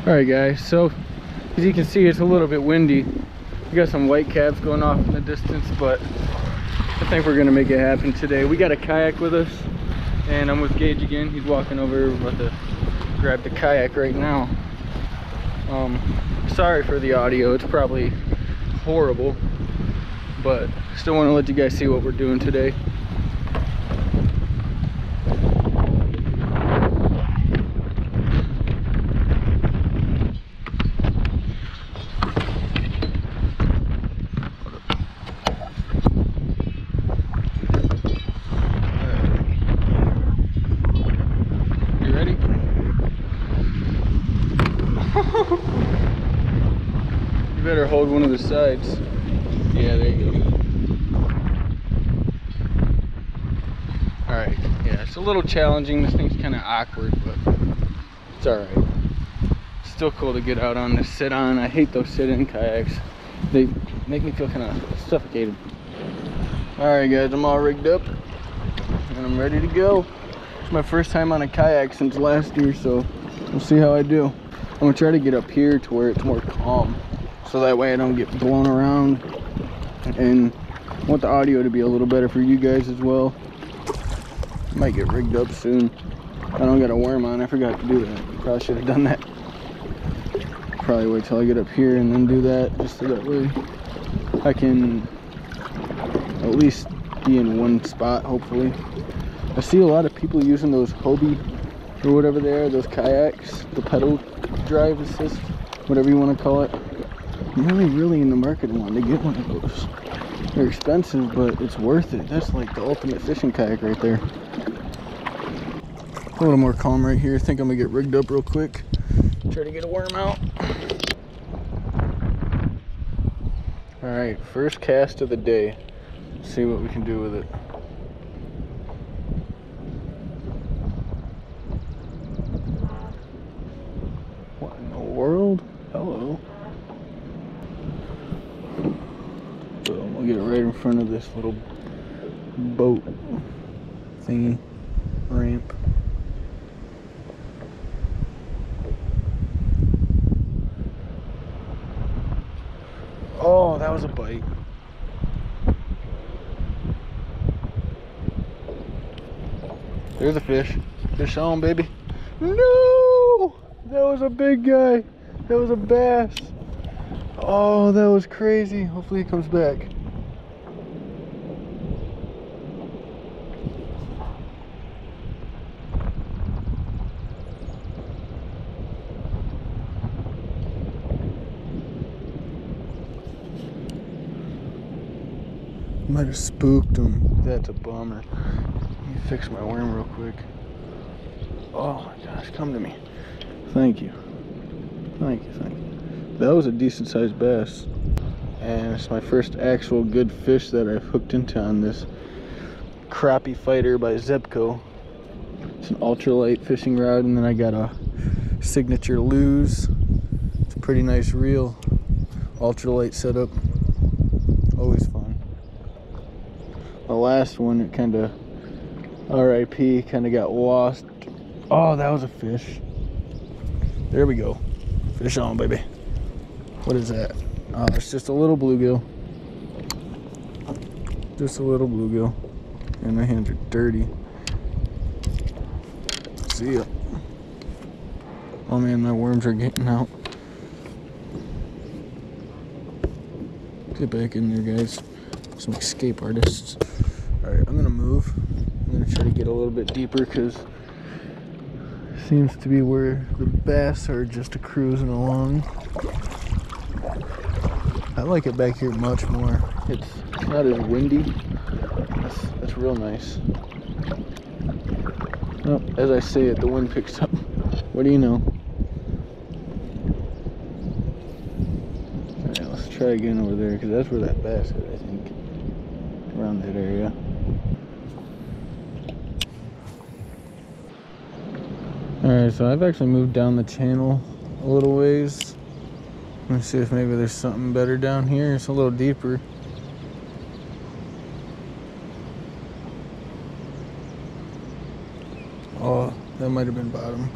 Alright guys, so as you can see, it's a little bit windy. We got some white caps going off in the distance, but I think we're gonna make it happen today. We got a kayak with us, and I'm with Gage again. He's walking over. We're about to grab the kayak right now. Sorry for the audio, it's probably horrible, but still want to let you guys see what we're doing today. You better hold one of the sides. Yeah, there you go. Alright, yeah, it's a little challenging. This thing's kind of awkward, but it's alright. Still cool to get out on this sit on. I hate those sit in kayaks. They make me feel kind of suffocated. Alright guys, I'm all rigged up and I'm ready to go. It's my first time on a kayak since last year, so we'll see how I do. I'm gonna try to get up here to where it's more calm, so that way I don't get blown around, and I want the audio to be a little better for you guys as well. Might get rigged up soon. I don't got a worm on. I forgot to do that. Probably should have done that. Probably wait till I get up here and then do that, just so that way I can at least be in one spot, hopefully. I see a lot of people using those Hobie or whatever they are, those kayaks, the pedal drive assist, whatever you want to call it. I'm really in the market wanting to get one of those. They're expensive, but it's worth it. That's like the ultimate fishing kayak right there. A little more calm right here. I think I'm gonna get rigged up real quick. Try to get a worm out. Alright, first cast of the day. Let's see what we can do with it. What in the world? Hello. Boom, we'll get it right in front of this little boat thingy ramp. Oh, that was a bite. There's a fish. Fish on, baby. No! That was a big guy. That was a bass. Oh, that was crazy. Hopefully he comes back. Might have spooked him. That's a bummer. Let me fix my worm real quick. Oh my gosh, come to me. Thank you. Thank you, thank you. That was a decent sized bass. And it's my first actual good fish that I've hooked into on this Crappie Fighter by Zebco. It's an ultralight fishing rod, and then I got a signature Lose. It's a pretty nice reel. Ultralight setup. Always fun. The last one, it kind of RIP, kind of got lost. Oh, that was a fish. There we go. Fish on, baby. What is that? Oh, it's just a little bluegill. Just a little bluegill. And my hands are dirty. See ya. Oh man, my worms are getting out. Get back in there, guys. Some escape artists. Alright, I'm gonna move. I'm gonna try to get a little bit deeper, because it seems to be where the bass are just cruising along. I like it back here much more. It's not as windy. That's real nice. Oh, as I say it, the wind picks up. What do you know? Alright, let's try again over there, because that's where that bass is, I think. Around that area. Alright, so I've actually moved down the channel a little ways. Let's see if maybe there's something better down here. It's a little deeper. Oh, that might have been bottom.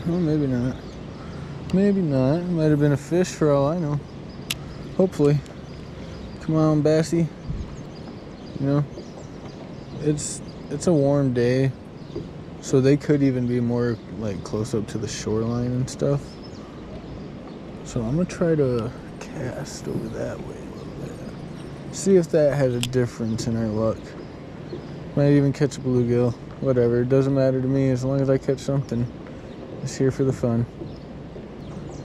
Well, maybe not. Maybe not. It might have been a fish for all I know. Hopefully. Come on, Bassy. You know, it's a warm day, so they could even be more like close up to the shoreline and stuff. So I'm gonna try to cast over that way a little bit. See if that has a difference in our luck. Might even catch a bluegill. Whatever, it doesn't matter to me as long as I catch something. It's here for the fun.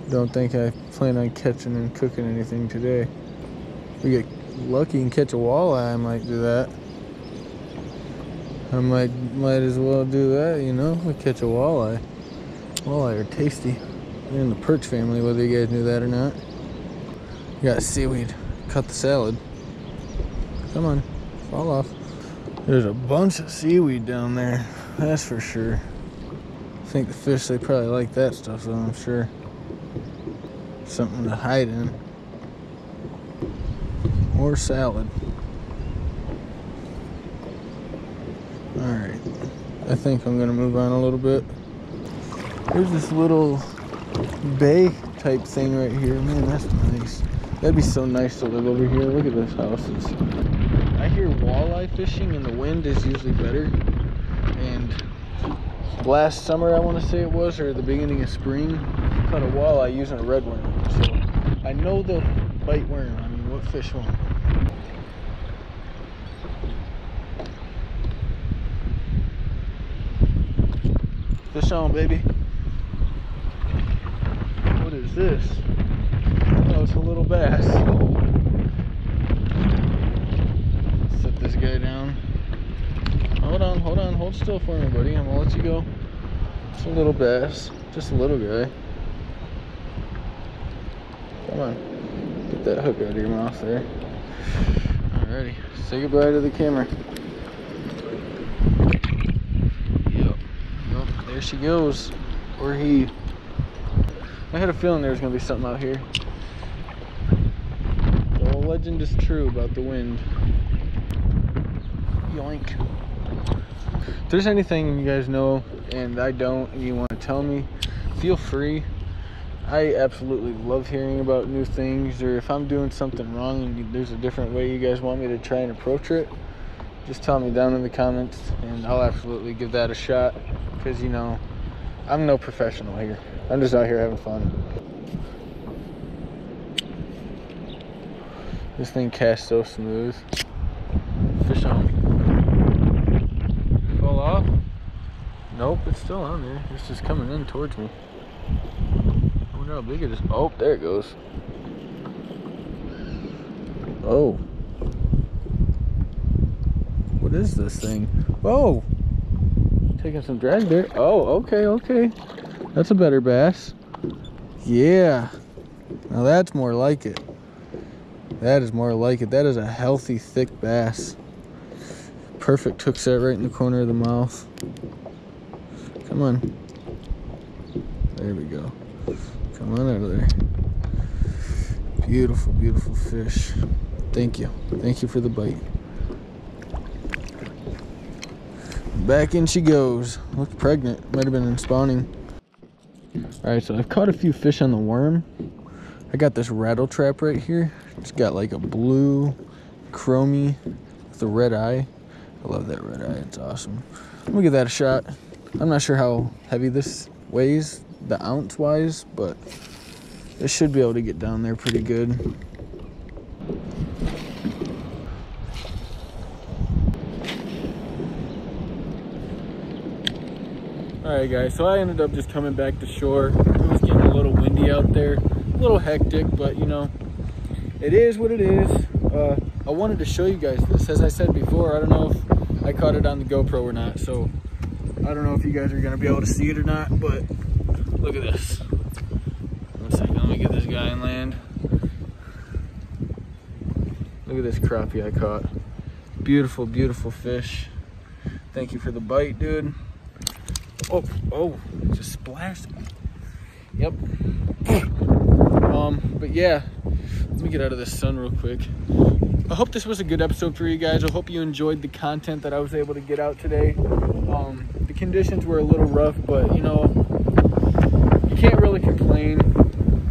Don't think I plan on catching and cooking anything today. If we get lucky and catch a walleye, I might do that. I might as well do that, you know. We catch a walleye. Walleye are tasty. They're in the perch family, whether you guys knew that or not. We got seaweed. Cut the salad. Come on, fall off. There's a bunch of seaweed down there, that's for sure. I think the fish, they probably like that stuff, though, I'm sure. Something to hide in. Or salad. Alright, I think I'm gonna move on a little bit. There's this little bay type thing right here. Man, that's nice. That'd be so nice to live over here. Look at this house. I hear walleye fishing and the wind is usually better. And last summer, I want to say it was, or the beginning of spring, I caught a walleye using a red worm. So I know they'll bite worm. I mean, what fish won't? Fish on, baby. What is this? Oh, it's a little bass. Set this guy down. Hold on, hold still for me, buddy. I'm gonna let you go. It's a little bass, just a little guy. Come on, get that hook out of your mouth there. Alrighty, say goodbye to the camera. Yep, there she goes, or he. I had a feeling there was gonna be something out here. The old legend is true about the wind. Yoink. If there's anything you guys know and I don't and you want to tell me, feel free. I absolutely love hearing about new things, or if I'm doing something wrong and there's a different way you guys want me to try and approach it, just tell me down in the comments and I'll absolutely give that a shot, because you know, I'm no professional here. I'm just out here having fun. This thing casts so smooth. Fish on. Fall off? Nope, it's still on there. It's just coming in towards me. I wonder how big it is. Oh, there it goes. Oh. What is this thing? Oh! Taking some drag there. Oh, okay. That's a better bass. Yeah. Now that's more like it. That is more like it. That is a healthy, thick bass. Perfect hook set right in the corner of the mouth. Come on. There we go. Come on out of there. Beautiful, beautiful fish. Thank you. Thank you for the bite. Back in she goes. Looks pregnant. Might have been in spawning. Alright, so I've caught a few fish on the worm. I got this rattle trap right here. It's got like a blue chromie with a red eye. I love that red eye. It's awesome. I'm gonna give that a shot. I'm not sure how heavy this weighs, the ounce wise, but it should be able to get down there pretty good. Alright guys, so I ended up just coming back to shore. It was getting a little windy out there, a little hectic, but you know, it is what it is. I wanted to show you guys this. As I said before, I don't know if I caught it on the GoPro or not, so I don't know if you guys are gonna be able to see it or not, but look at this. One second, let me get this guy in land. Look at this crappie I caught. Beautiful, beautiful fish. Thank you for the bite, dude. Oh, just splashed me. Yep. But yeah, let me get out of this sun real quick. I hope this was a good episode for you guys. I hope you enjoyed the content that I was able to get out today. The conditions were a little rough, but you know, can't really complain.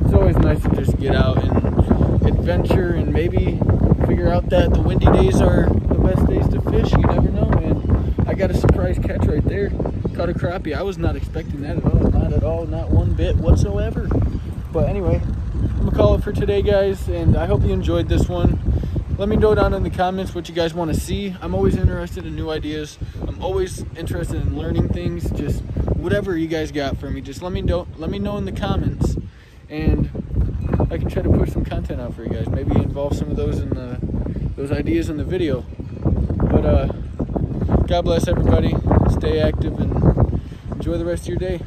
It's always nice to just get out and adventure and maybe figure out that the windy days are the best days to fish. You never know, man. I got a surprise catch right there. Caught a crappie. I was not expecting that at all. Not at all. Not one bit whatsoever. But anyway, I'm going to call it for today, guys. And I hope you enjoyed this one. Let me know down in the comments what you guys want to see. I'm always interested in new ideas. I'm always interested in learning things. Just whatever you guys got for me, just let me know in the comments, and I can try to push some content out for you guys. Maybe involve some of those in those ideas in the video. But God bless everybody. Stay active and enjoy the rest of your day.